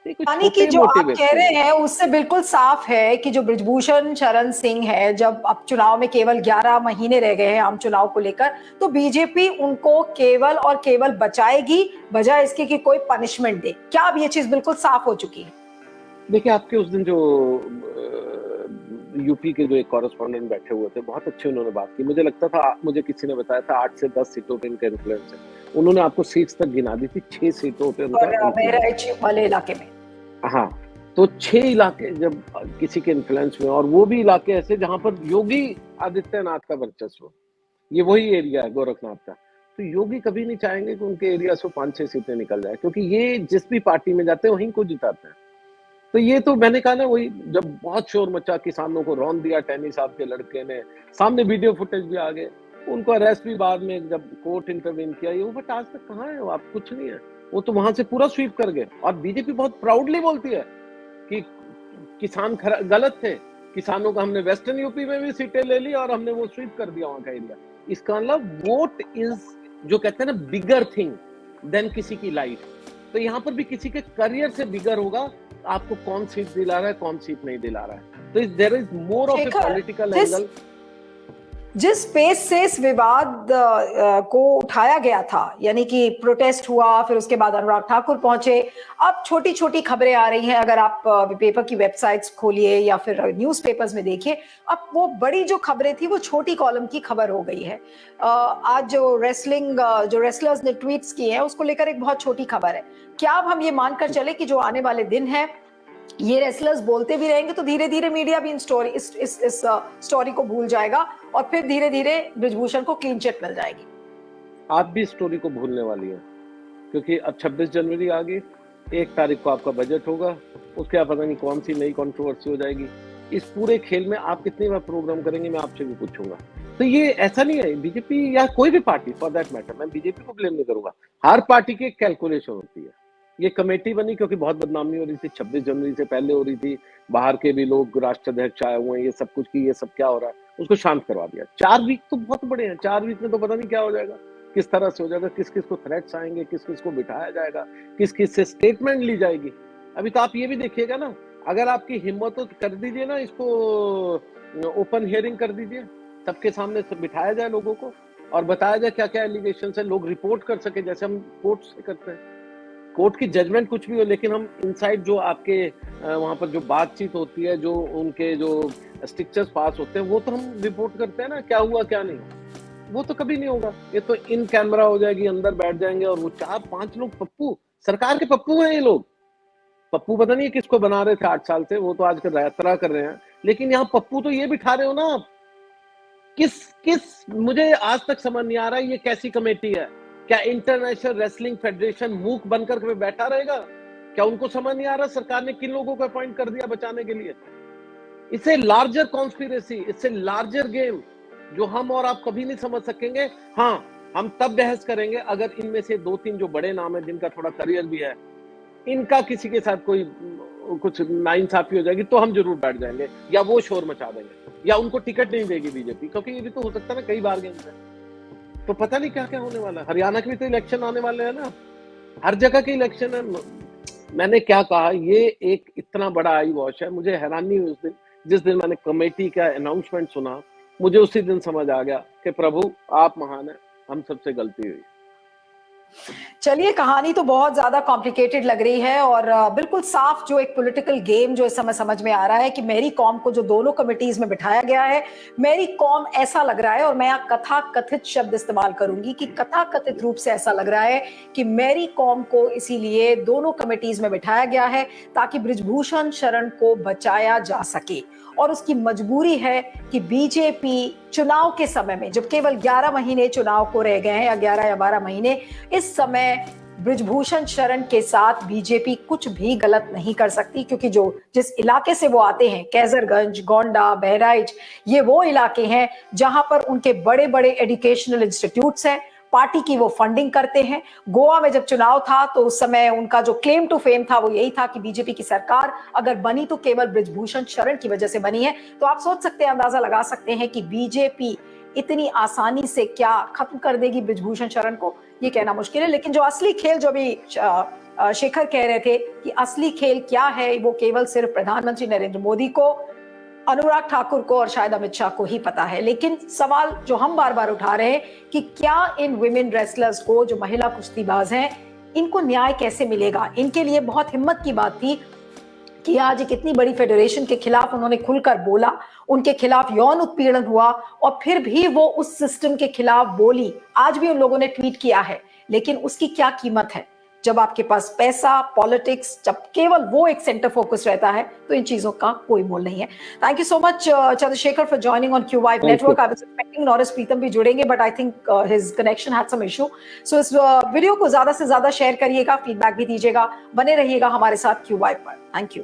ये कुछ यानी कि छोटे जो मोटे आप कह व्यक्ति रहे हैं। हैं उससे बिल्कुल साफ है कि जो बृजभूषण शरण सिंह है, जब अब चुनाव में केवल 11 महीने रह गए हैं आम चुनाव को लेकर, तो बीजेपी उनको केवल और केवल बचाएगी बजाय इसके कि कोई पनिशमेंट दे। क्या अब ये चीज बिल्कुल साफ हो चुकी है? देखिए, आपके उस दिन जो यूपी के जो एक कॉरेस्पॉन्डेंट बैठे हुए थे, बहुत अच्छे उन्होंने बात की। मुझे लगता था, मुझे किसी ने बताया था 8 से 10 सीटों पे इनका इन्फ्लुएंस है। उन्होंने आपको सीट्स तक गिना दी थी, 6 सीटों पे उनका और इन्फ्लुएंस है। बहराइच वाले इलाके में हाँ, तो 6 इलाके जब किसी के इन्फ्लुएंस में, और वो भी इलाके ऐसे जहां पर योगी आदित्यनाथ का वर्चस्व, ये वही एरिया है गोरखनाथ का, तो योगी कभी नहीं चाहेंगे कि उनके एरिया से 5-6 सीटें निकल जाए, क्योंकि ये जिस भी पार्टी में जाते हैं वहीं को जिताते हैं। तो ये तो मैंने कहा ना, वही जब बहुत शोर मचा, किसानों को रौंद दिया टैनी साहब के लड़के ने, सामने वीडियो फुटेज भी आ गए, उनको अरेस्ट भी बाद में जब कोर्ट इंटरवीन किया, ये बट आज तक कहाँ है वो, आप कुछ नहीं है। वो तो वहां से पूरा स्वीप कर गए, और बीजेपी बहुत प्राउडली बोलती है कि किसान गलत थे, किसानों का हमने वेस्टर्न यूपी में भी सीटें ले ली और हमने वो स्वीप कर दिया वहां का एरिया। इसका मतलब वोट इज, जो कहते हैं ना, बिगर थिंग देन किसी की लाइफ। तो यहाँ पर भी किसी के करियर से बिगर होगा आपको कौन सीट दिला रहा है, कौन सीट नहीं दिला रहा है। तो there is more of a political angle. जिस पेस से इस विवाद को उठाया गया था, यानी कि प्रोटेस्ट हुआ, फिर उसके बाद अनुराग ठाकुर पहुंचे, अब छोटी छोटी खबरें आ रही हैं। अगर आप पेपर की वेबसाइट्स खोलिए या फिर न्यूज़पेपर्स में देखिए, अब वो बड़ी जो खबरें थी वो छोटी कॉलम की खबर हो गई है। आज जो रेसलर्स ने ट्वीट्स किए हैं उसको लेकर एक बहुत छोटी खबर है। क्या अब हम ये मानकर चले कि जो आने वाले दिन है, ये रेसलर्स बोलते भी रहेंगे तो धीरे धीरे मीडिया भी इस स्टोरी को भूल जाएगा और फिर धीरे धीरे बृजभूषण को क्लीन चिट मिल जाएगी? आप भी स्टोरी को भूलने वाली है, क्योंकि अब 26 जनवरी आ गई, 1 तारीख को आपका बजट होगा, उसके आप पता नहीं कौन सी नई कंट्रोवर्सी हो जाएगी। इस पूरे खेल में आप कितनी बार प्रोग्राम करेंगे, मैं आपसे भी पूछूंगा। तो ये ऐसा नहीं है, बीजेपी या कोई भी पार्टी फॉर दैट मैटर, मैं बीजेपी को ब्लेम नहीं करूंगा, हर पार्टी की एक कैलकुलेशन होती है। ये कमेटी बनी क्योंकि बहुत बदनामी हो रही थी, 26 जनवरी से पहले हो रही थी, बाहर के भी लोग राष्ट्राध्यक्ष आए हुए हैं, ये सब कुछ की, ये सब क्या हो रहा है, उसको शांत करवा दिया। 4 वीक तो बहुत बड़े हैं, 4 वीक में तो पता नहीं क्या हो जाएगा, किस तरह से हो जाएगा, किस किस को थ्रेट्स आएंगे, किस किस को बिठाया जाएगा, किस किस से स्टेटमेंट ली जाएगी। अभी तो आप ये भी देखिएगा ना, अगर आपकी हिम्मत हो तो कर दीजिए ना, इसको ओपन हियरिंग कर दीजिए, सबके सामने सब बिठाया जाए लोगों को और बताया जाए क्या क्या एलिगेशन है, लोग रिपोर्ट कर सके जैसे हम कोर्ट से करते हैं। कोर्ट की जजमेंट कुछ भी हो, लेकिन हम इनसाइड जो आपके वहां पर जो बातचीत होती है, जो उनके जो स्ट्रिक्चर्स पास होते हैं, वो तो हम रिपोर्ट करते हैं ना, क्या हुआ क्या नहीं हुआ। वो तो कभी नहीं होगा, ये तो इन कैमरा हो जाएगी, अंदर बैठ जाएंगे और वो 4-5 लोग पप्पू, सरकार के पप्पू हैं ये लोग। पप्पू पता नहीं किसको बना रहे थे 8 साल से, वो तो आजकल यात्रा कर रहे हैं, लेकिन यहाँ पप्पू तो ये बिठा रहे हो ना आप। किस किस मुझे आज तक समझ नहीं आ रहा है ये कैसी कमेटी है। क्या इंटरनेशनल रेसलिंग फेडरेशन मूक बनकर के बैठा रहेगा? क्या उनको समझ नहीं आ रहा सरकार ने किन लोगों को अपॉइंट कर दिया बचाने के लिए? इससे लार्जर कॉन्स्पिरेसी, इससे लार्जर गेम जो हम और आप कभी नहीं समझ सकेंगे। हाँ, हम तब बहस करेंगे अगर इनमें से 2-3 जो बड़े नाम है, जिनका थोड़ा करियर भी है, इनका किसी के साथ कोई कुछ नाइंसाफी हो जाएगी तो हम जरूर बैठ जाएंगे, या वो शोर मचा देंगे, या उनको टिकट नहीं देगी बीजेपी, क्योंकि ये भी तो हो सकता है ना, कई बार गेम है, तो पता नहीं क्या क्या होने वाला है। हरियाणा के भी तो इलेक्शन आने वाले हैं ना, हर जगह के इलेक्शन है। मैंने क्या कहा, ये एक इतना बड़ा आई वॉश है। मुझे हैरानी हुई उस दिन, जिस दिन मैंने कमेटी का अनाउंसमेंट सुना, मुझे उसी दिन समझ आ गया कि प्रभु आप महान है, हम सबसे गलती हुई। चलिए, कहानी तो बहुत ज्यादा कॉम्प्लिकेटेड लग रही है और बिल्कुल साफ जो एक पॉलिटिकल गेम जो इस समय समझ में आ रहा है कि मेरी कॉम को जो दोनों कमिटीज में बिठाया गया है, मेरी कॉम ऐसा लग रहा है, और मैं यहाँ कथा कथित शब्द इस्तेमाल करूंगी कि कथा कथित रूप से ऐसा लग रहा है कि मेरी कॉम को इसीलिए दोनों कमिटीज में बिठाया गया है ताकि बृजभूषण शरण को बचाया जा सके। और उसकी मजबूरी है कि बीजेपी चुनाव के समय में, जब केवल 11 महीने चुनाव को रह गए हैं, या 11 या 12 महीने, इस समय बृजभूषण शरण के साथ बीजेपी कुछ भी गलत नहीं कर सकती, क्योंकि जिस इलाके से वो आते हैं, कैसरगंज, गोंडा, बहराइच, ये वो इलाके हैं जहां पर उनके बड़े बड़े एजुकेशनल इंस्टीट्यूट्स हैं, पार्टी की वो फंडिंग करते हैं। गोवा में जब चुनाव था तो उस समय उनका जो क्लेम टू फेम था वो यही था कि बीजेपी की सरकार अगर बनी तो केवल बृजभूषण शरण की वजह से बनी है। तो आप सोच सकते हैं, अंदाजा लगा सकते हैं कि बीजेपी इतनी आसानी से क्या खत्म कर देगी बृजभूषण शरण को, ये कहना मुश्किल है। लेकिन जो असली खेल जो भी शेखर कह रहे थे कि असली खेल क्या है वो केवल सिर्फ प्रधानमंत्री नरेंद्र मोदी को, अनुराग ठाकुर को और शायद अमित शाह को ही पता है। लेकिन सवाल जो हम बार बार उठा रहे हैं कि क्या इन विमेन रेसलर्स को, जो महिला कुश्तीबाज हैं, इनको न्याय कैसे मिलेगा? इनके लिए बहुत हिम्मत की बात थी कि आज एक इतनी बड़ी फेडरेशन के खिलाफ उन्होंने खुलकर बोला, उनके खिलाफ यौन उत्पीड़न हुआ और फिर भी वो उस सिस्टम के खिलाफ बोली। आज भी उन लोगों ने ट्वीट किया है, लेकिन उसकी क्या कीमत है जब आपके पास पैसा, पॉलिटिक्स, जब केवल वो एक सेंटर फोकस रहता है, तो इन चीजों का कोई मोल नहीं है। Thank you so much Chandrashekhar for joining on QY network. I was expecting नॉरिस प्रीतम भी जुड़ेंगे, but I think his connection had some issue. So इस वीडियो को ज्यादा से ज्यादा शेयर करिएगा, फीडबैक भी दीजिएगा, बने रहिएगा हमारे साथ QY पर। Thank you.